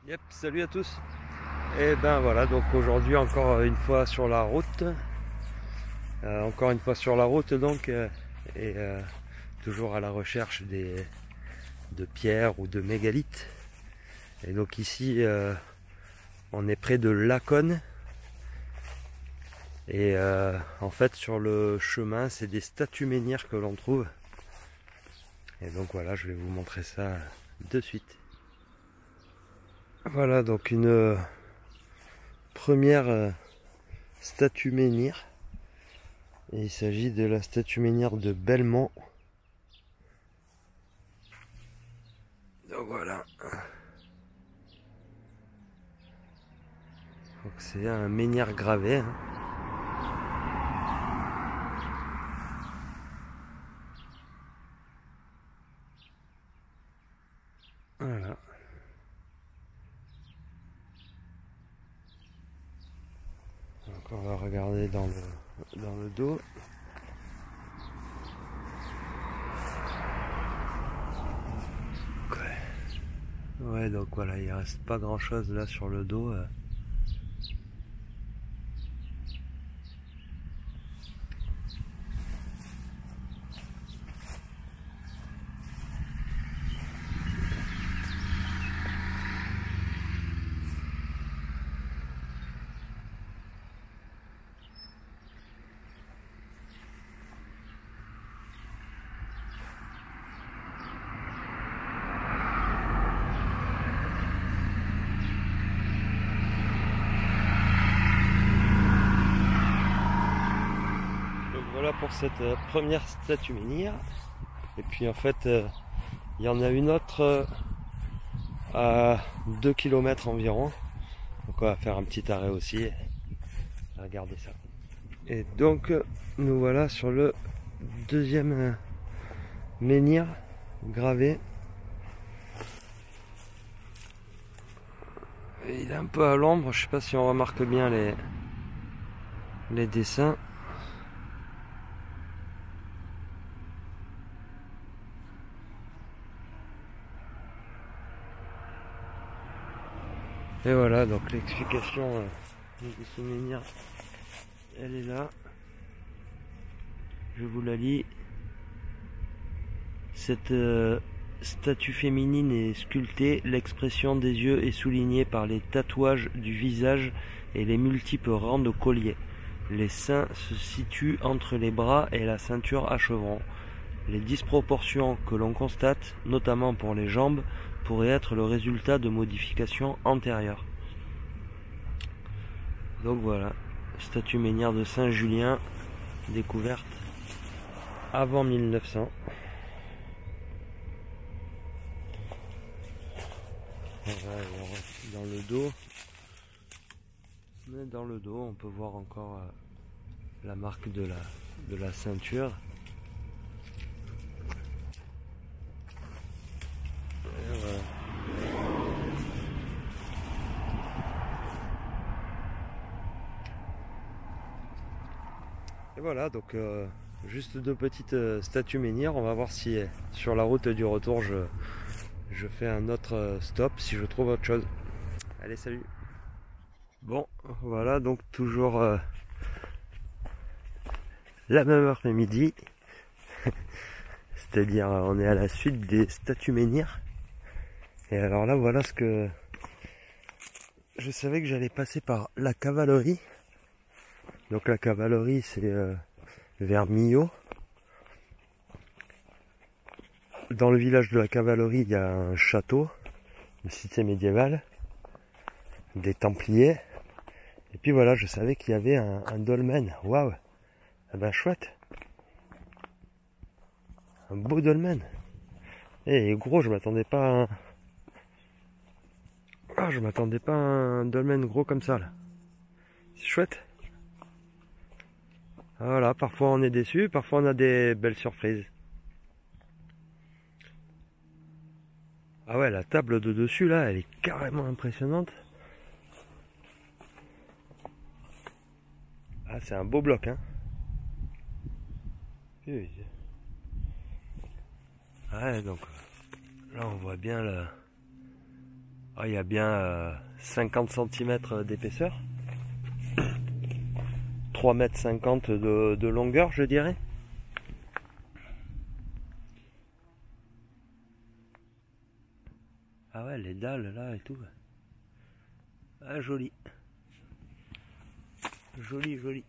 Yep, salut à tous. Et ben voilà, donc aujourd'hui encore une fois sur la route. Encore une fois sur la route donc, et toujours à la recherche de pierres ou de mégalithes. Et donc ici, on est près de Laconne. Et en fait sur le chemin, c'est des statues menhirs que l'on trouve. Et donc voilà, je vais vous montrer ça de suite. Voilà donc une première statue menhir. Et il s'agit de la statue menhir de Belmont. Donc voilà. Donc c'est un menhir gravé. Hein. Voilà. Donc on va regarder dans le dos. Ouais, donc voilà, il reste pas grand chose là sur le dos. Donc voilà pour cette première statue menhir. Et puis en fait, il y en a une autre à 2 km environ. Donc on va faire un petit arrêt aussi. Regardez ça. Et donc nous voilà sur le deuxième menhir gravé. Et il est un peu à l'ombre, je sais pas si on remarque bien les dessins. Et voilà, donc l'explication de ce menhir, elle est là. Je vous la lis. Cette statue féminine est sculptée, l'expression des yeux est soulignée par les tatouages du visage et les multiples rangs de colliers. Les seins se situent entre les bras et la ceinture à chevrons. Les disproportions que l'on constate, notamment pour les jambes, pourraient être le résultat de modifications antérieures. Donc voilà, statue menhir de Saint-Julien, découverte avant 1900. Voilà, dans le dos, mais dans le dos on peut voir encore la marque de la ceinture. Et voilà. Et voilà, donc juste deux petites statues menhirs. On va voir si sur la route du retour je fais un autre stop, si je trouve autre chose. Allez, salut. Bon, voilà, donc toujours la même heure que midi. C'est-à-dire on est à la suite des statues menhirs. Et alors là, voilà ce que... Je savais que j'allais passer par la cavalerie. Donc la cavalerie, c'est vers Millau. Dans le village de la cavalerie, il y a un château, une cité médiévale, des Templiers. Et puis voilà, je savais qu'il y avait un dolmen. Waouh! Ah ben chouette! Un beau dolmen. Et gros, je m'attendais pas à un... Ah, je m'attendais pas à un dolmen gros comme ça là. C'est chouette. Voilà, parfois on est déçu, parfois on a des belles surprises. Ah ouais, la table de dessus là, elle est carrément impressionnante. Ah, c'est un beau bloc, hein. Ouais, donc là on voit bien le... Ah, il y a bien 50 cm d'épaisseur. 3,50 m de longueur, je dirais. Ah ouais, les dalles là et tout. Ah, joli. Joli, joli.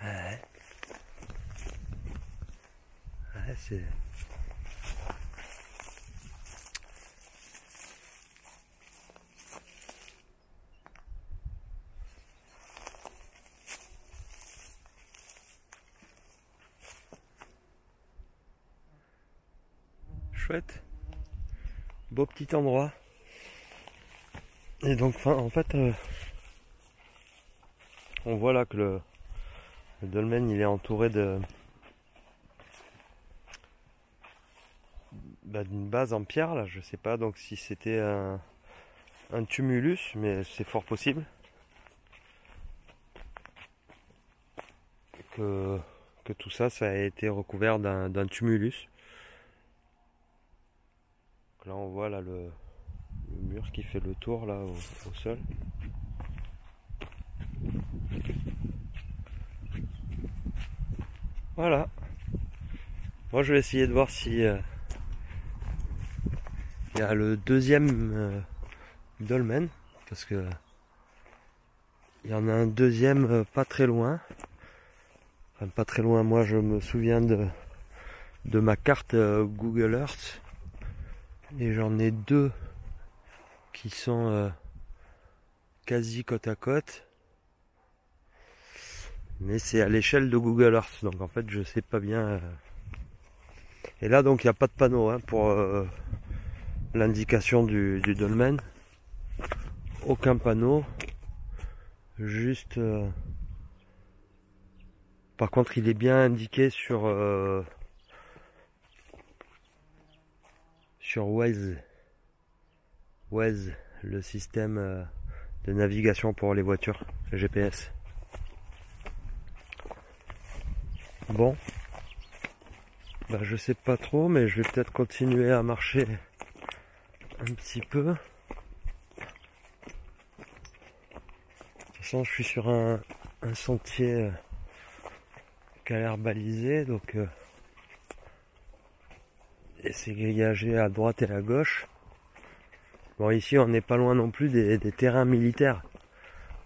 Ouais. Ouais, c'est... chouette. Beau petit endroit. Et donc, en fait, on voit là que le dolmen il est entouré d'une base en pierre là, je sais pas donc si c'était un tumulus, mais c'est fort possible que tout ça a été recouvert d'un tumulus. Donc là on voit là le mur qui fait le tour là au sol. Voilà. Moi je vais essayer de voir si il y a le deuxième dolmen, parce que il y en a un deuxième pas très loin. Enfin pas très loin, moi je me souviens de ma carte Google Earth. Et j'en ai deux qui sont quasi côte à côte. Mais c'est à l'échelle de Google Earth, donc en fait je sais pas bien. Et là donc il n'y a pas de panneau hein, pour l'indication du dolmen. Aucun panneau. Juste par contre il est bien indiqué sur Waze, le système de navigation pour les voitures, le GPS. Bon, bah, je sais pas trop, mais je vais peut-être continuer à marcher un petit peu. De toute façon, je suis sur un sentier qui a l'air balisé, donc et c'est grillagé à droite et à gauche. Bon, ici on n'est pas loin non plus des terrains militaires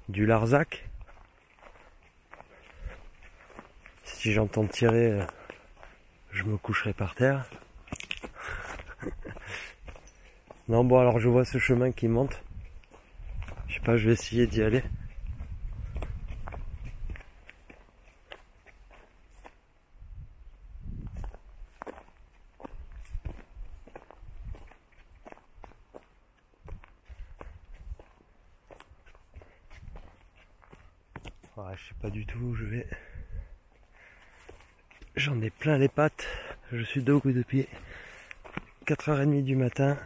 du Larzac. Si j'entends tirer, je me coucherai par terre. Non, bon, alors je vois ce chemin qui monte. Je sais pas, je vais essayer d'y aller. Ouais, je sais pas du tout où je vais. J'en ai plein les pattes. Je suis debout depuis 4h30 du matin.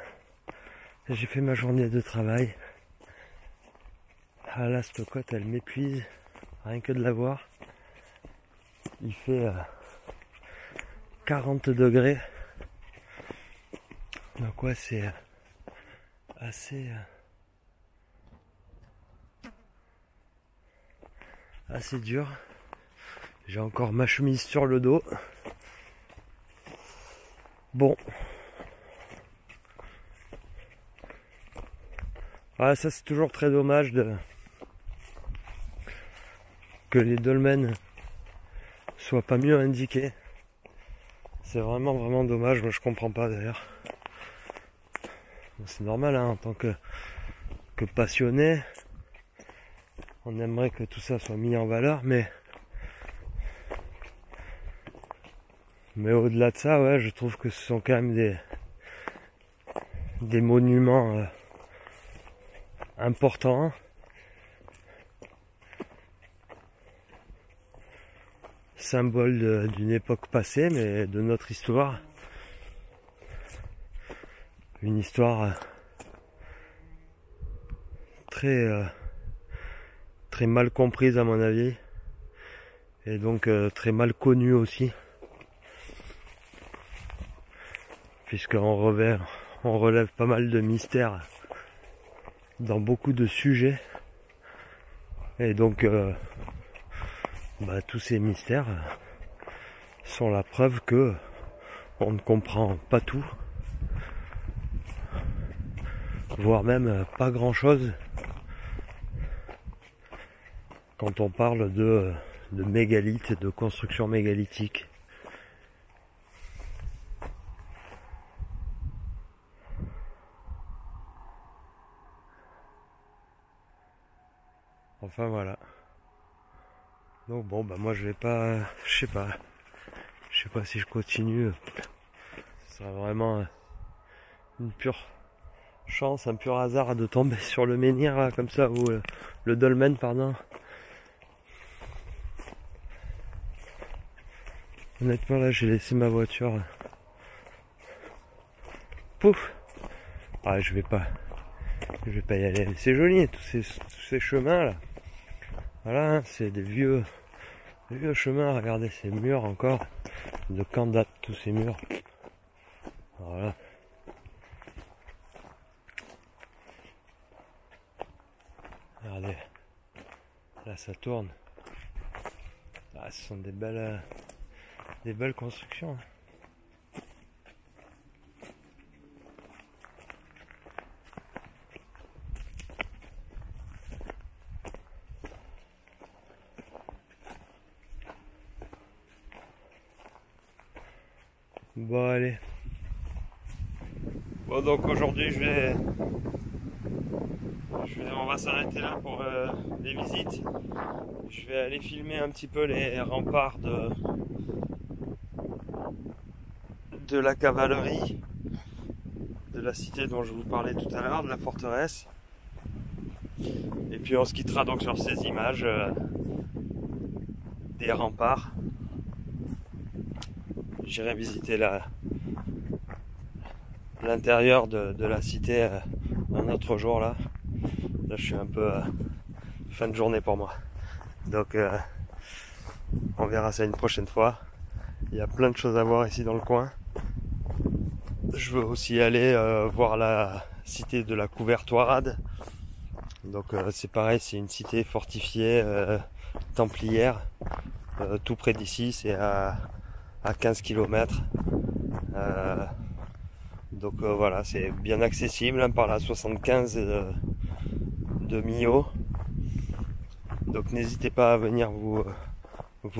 J'ai fait ma journée de travail. Ah là, cette côte, elle m'épuise. Rien que de la voir. Il fait 40 degrés. Donc ouais, c'est assez dur. J'ai encore ma chemise sur le dos. Bon. Voilà, ça c'est toujours très dommage que les dolmens soient pas mieux indiqués. C'est vraiment dommage, moi je comprends pas d'ailleurs. Bon, c'est normal hein, en tant que passionné. On aimerait que tout ça soit mis en valeur, mais au-delà de ça, ouais, je trouve que ce sont quand même des monuments importants. Symbole d'une époque passée, mais de notre histoire. Une histoire très mal comprise à mon avis, et donc très mal connue aussi, puisqu'on relève pas mal de mystères dans beaucoup de sujets, et donc tous ces mystères sont la preuve que on ne comprend pas tout, voire même pas grand chose quand on parle de mégalithes, de construction mégalithique. Enfin voilà. Donc bon moi je vais pas, je sais pas si je continue, ce sera vraiment une pure chance, un pur hasard de tomber sur le menhir là, comme ça, ou le dolmen pardon. Honnêtement là j'ai laissé ma voiture. Pouf. Ah je vais pas y aller. C'est joli tous ces chemins là. Voilà, hein, c'est des vieux chemins. Regardez ces murs encore. De quand datent tous ces murs? Voilà. Regardez. Là ça tourne. Ah, ce sont des belles constructions. Bon allez. Bon donc aujourd'hui on va s'arrêter là pour les visites. Je vais aller filmer un petit peu les remparts de la cavalerie, de la cité dont je vous parlais tout à l'heure, de la forteresse. Et puis on se quittera donc sur ces images des remparts. J'irai visiter l'intérieur de la cité un autre jour là. Là je suis un peu fin de journée pour moi. Donc on verra ça une prochaine fois. Il y a plein de choses à voir ici dans le coin. Je veux aussi aller voir la cité de la Couvertoirade. Donc c'est pareil, c'est une cité fortifiée templière, tout près d'ici, c'est à 15 km. Donc voilà, c'est bien accessible hein, par la 75 de Millau. Donc n'hésitez pas à venir vous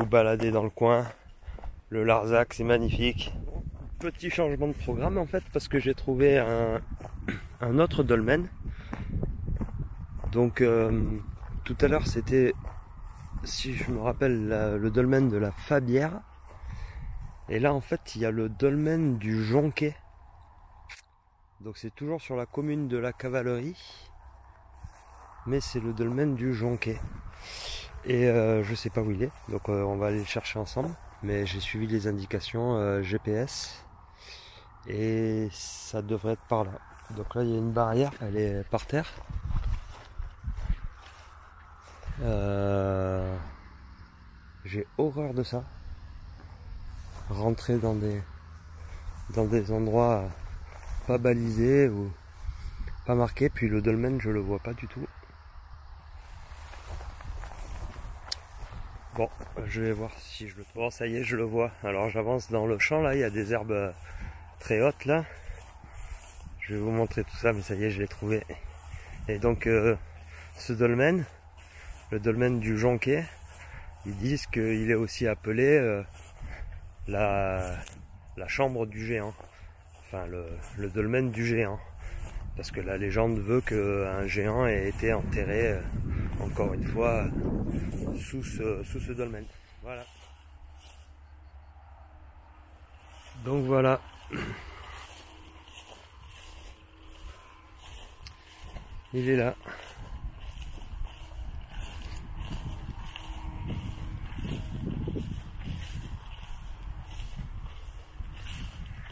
balader dans le coin. Le Larzac, c'est magnifique. Petit changement de programme en fait, parce que j'ai trouvé un autre dolmen. Donc tout à l'heure c'était, si je me rappelle, le dolmen de la Fabière. Et là en fait il y a le dolmen du Jonquet. Donc c'est toujours sur la commune de la Cavalerie, mais c'est le dolmen du Jonquet. Et je sais pas où il est, donc on va aller le chercher ensemble. Mais j'ai suivi les indications GPS et ça devrait être par là. Donc là il y a une barrière, elle est par terre. J'ai horreur de ça. Rentrer dans des endroits pas balisés ou pas marqués. Puis le dolmen je le vois pas du tout. Bon, je vais voir si je le trouve. Bon, ça y est, je le vois. Alors j'avance dans le champ là, il y a des herbes très hautes là. Je vais vous montrer tout ça, mais ça y est, je l'ai trouvé. Et donc ce dolmen, le dolmen du Jonquet, ils disent qu'il est aussi appelé la chambre du géant. Enfin le dolmen du géant. Parce que la légende veut qu'un géant ait été enterré encore une fois sous ce dolmen. Voilà. Donc voilà. Il est là.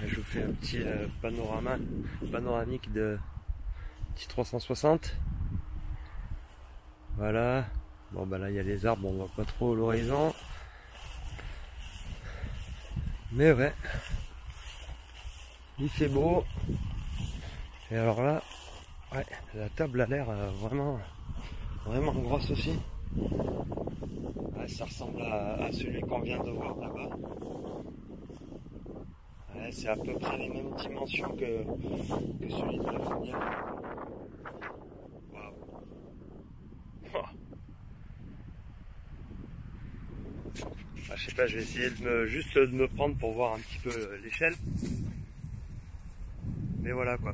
Je vous fais un petit panoramique de petit 360. Voilà. Bon bah là il y a les arbres, on voit pas trop l'horizon. Mais ouais. Il fait beau. Et alors là, ouais, la table a l'air vraiment grosse aussi. Ouais, ça ressemble à celui qu'on vient de voir là-bas. Ouais, c'est à peu près les mêmes dimensions que celui de la Fournière. Waouh. Ah, je sais pas, je vais essayer juste de me prendre pour voir un petit peu l'échelle. Mais voilà quoi.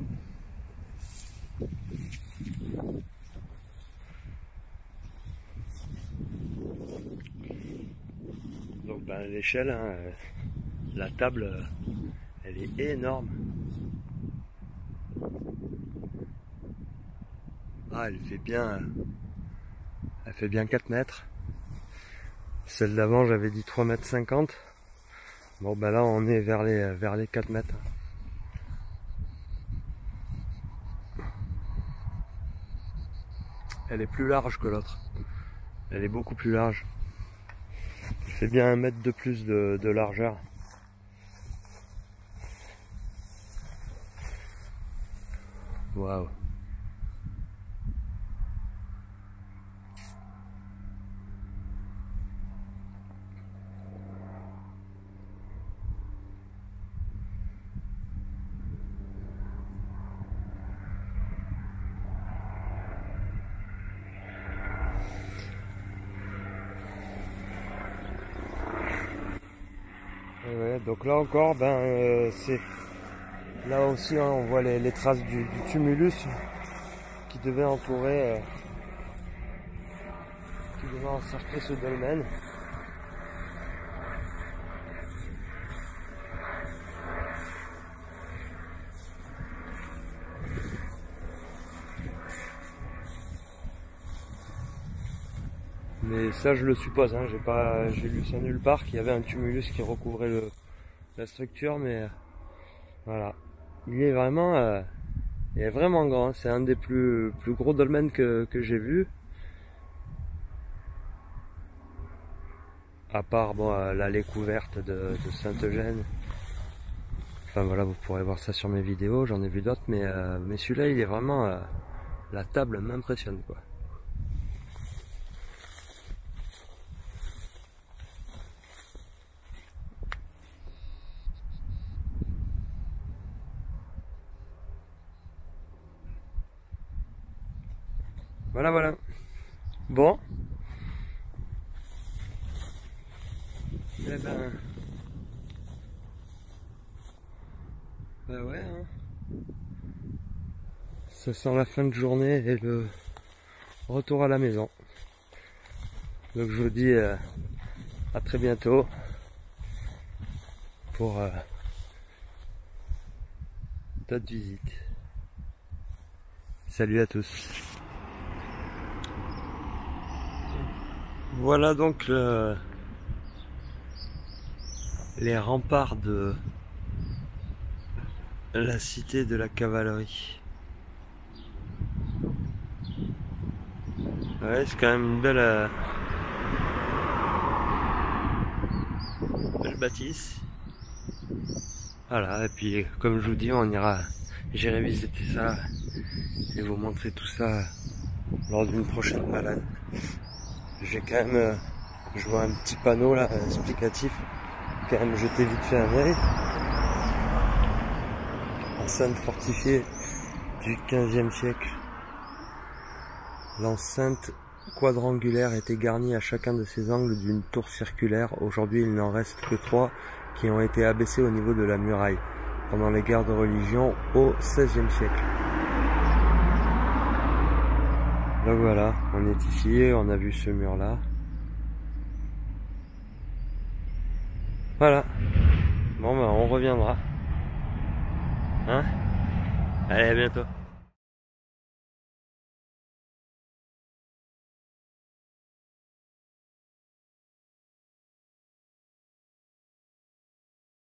Donc ben, l'échelle, hein, la table, elle est énorme. Ah, elle fait bien 4 mètres. Celle d'avant, j'avais dit 3,50 m. Bon ben là, on est vers les 4 mètres. Elle est plus large que l'autre. Elle est beaucoup plus large. Elle fait bien 1 mètre de plus de largeur. Waouh. Et ouais, donc là encore, ben c'est là aussi hein, on voit les traces du tumulus qui devait entourer, qui devait encercler ce dolmen. Mais ça je le suppose, hein, j'ai lu ça nulle part qu'il y avait un tumulus qui recouvrait la structure, mais voilà. Il est vraiment grand, hein. C'est un des plus gros dolmens que j'ai vu. À part bon, l'allée couverte de Saint-Eugène. Enfin voilà, vous pourrez voir ça sur mes vidéos, j'en ai vu d'autres, mais celui-là il est vraiment... la table m'impressionne quoi. Voilà. Bon. Eh ben... Bah ouais, hein. Ça sent la fin de journée et le retour à la maison. Donc je vous dis à très bientôt pour d'autres visites. Salut à tous. Voilà donc les remparts de la cité de la cavalerie. Ouais, c'est quand même une belle bâtisse. Voilà, et puis comme je vous dis, j'irai visiter ça et vous montrer tout ça lors d'une prochaine balade. J'ai quand même, je vois un petit panneau là explicatif, quand même jeter vite fait un œil. Enceinte fortifiée du XVe siècle. L'enceinte quadrangulaire était garnie à chacun de ses angles d'une tour circulaire. Aujourd'hui, il n'en reste que 3 qui ont été abaissées au niveau de la muraille pendant les guerres de religion au XVIe siècle. Donc voilà, on est ici, on a vu ce mur là. Voilà. Bon ben on reviendra. Hein? Allez, à bientôt.